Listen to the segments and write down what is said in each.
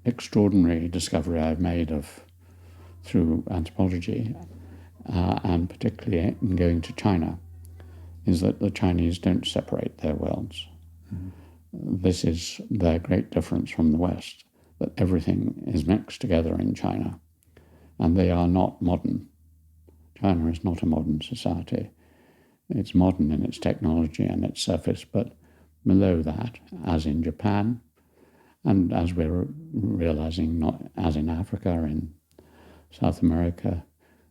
extraordinary discovery I've made through anthropology, and particularly in going to China, is that the Chinese don't separate their worlds. This is their great difference from the West, that everything is mixed together in China, and they are not modern. China is not a modern society. It's modern in its technology and its surface, but below that, as in Japan, and as we're realizing, not as in Africa, in South America,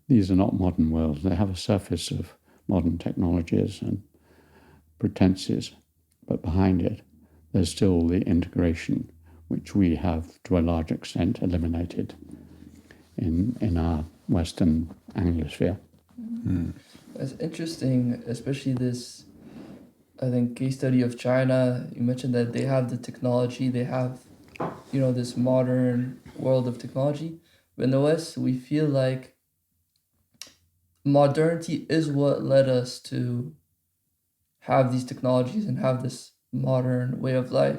these are not modern worlds. They have a surface of modern technologies and pretenses, but behind it, there's still the integration, which we have, to a large extent, eliminated in our Western Anglosphere. That's interesting, especially this, I think, case study of China. You mentioned that they have the technology, they have, this modern world of technology. But in the West, we feel like modernity is what led us to have these technologies and have this modern way of life.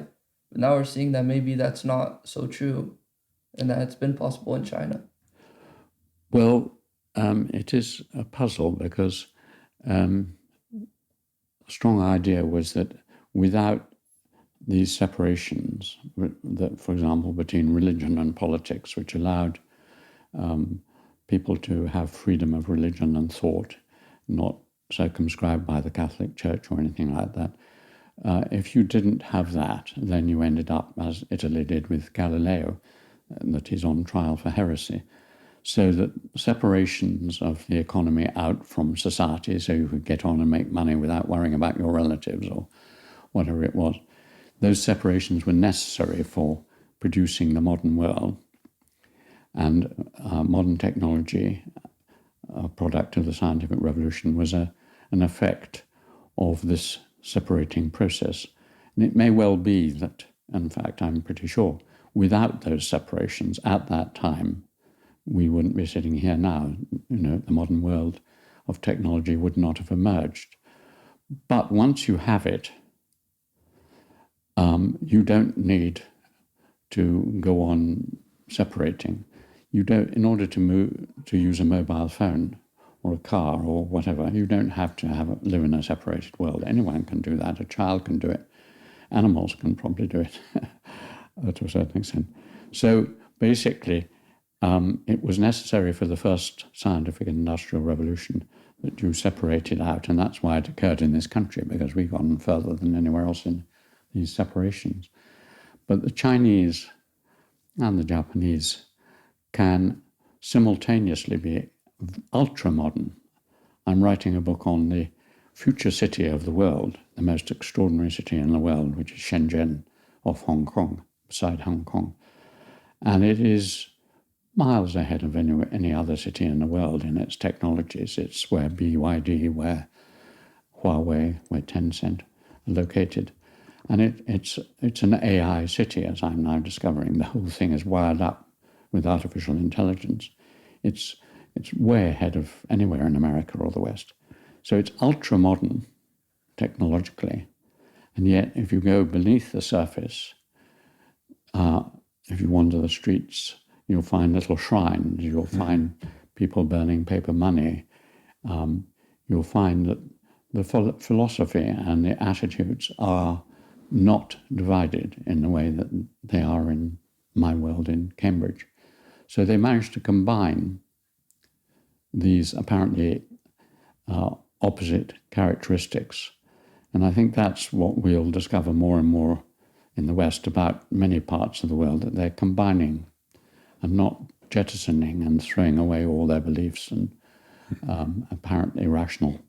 But now we're seeing that maybe that's not so true and that it's been possible in China. Well, it is a puzzle because a strong idea was that without these separations, that, for example, between religion and politics, which allowed people to have freedom of religion and thought, not circumscribed by the Catholic Church or anything like that. If you didn't have that, then you ended up, as Italy did with Galileo, that he's on trial for heresy. So that separations of the economy out from society, so you could get on and make money without worrying about your relatives or whatever it was, those separations were necessary for producing the modern world. And modern technology, a product of the scientific revolution, was an effect of this separating process. And it may well be that, in fact, I'm pretty sure, without those separations at that time, we wouldn't be sitting here now. The modern world of technology would not have emerged. But once you have it, you don't need to go on separating. You don't, in order to use a mobile phone or a car or whatever, you don't have to live in a separated world. Anyone can do that. A child can do it. Animals can probably do it to a certain extent. So basically, it was necessary for the first scientific and industrial revolution that you separated out, and that's why it occurred in this country, because we've gone further than anywhere else in these separations. But the Chinese and the Japanese can simultaneously be ultra-modern. I'm writing a book on the future city of the world, the most extraordinary city in the world, which is Shenzhen, off Hong Kong, beside Hong Kong. And it is miles ahead of any other city in the world in its technologies. It's where BYD, where Huawei, where Tencent are located. And it's an AI city, as I'm now discovering. The whole thing is wired up with artificial intelligence. It's way ahead of anywhere in America or the West. So it's ultra-modern technologically. And yet, if you go beneath the surface, if you wander the streets, you'll find little shrines, you'll find people burning paper money. You'll find that the philosophy and the attitudes are not divided in the way that they are in my world in Cambridge. So they managed to combine these apparently opposite characteristics. And I think that's what we'll discover more and more in the West about many parts of the world, that they're combining and not jettisoning and throwing away all their beliefs and apparently rational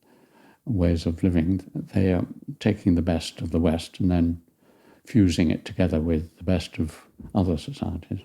ways of living. They are taking the best of the West and then fusing it together with the best of other societies.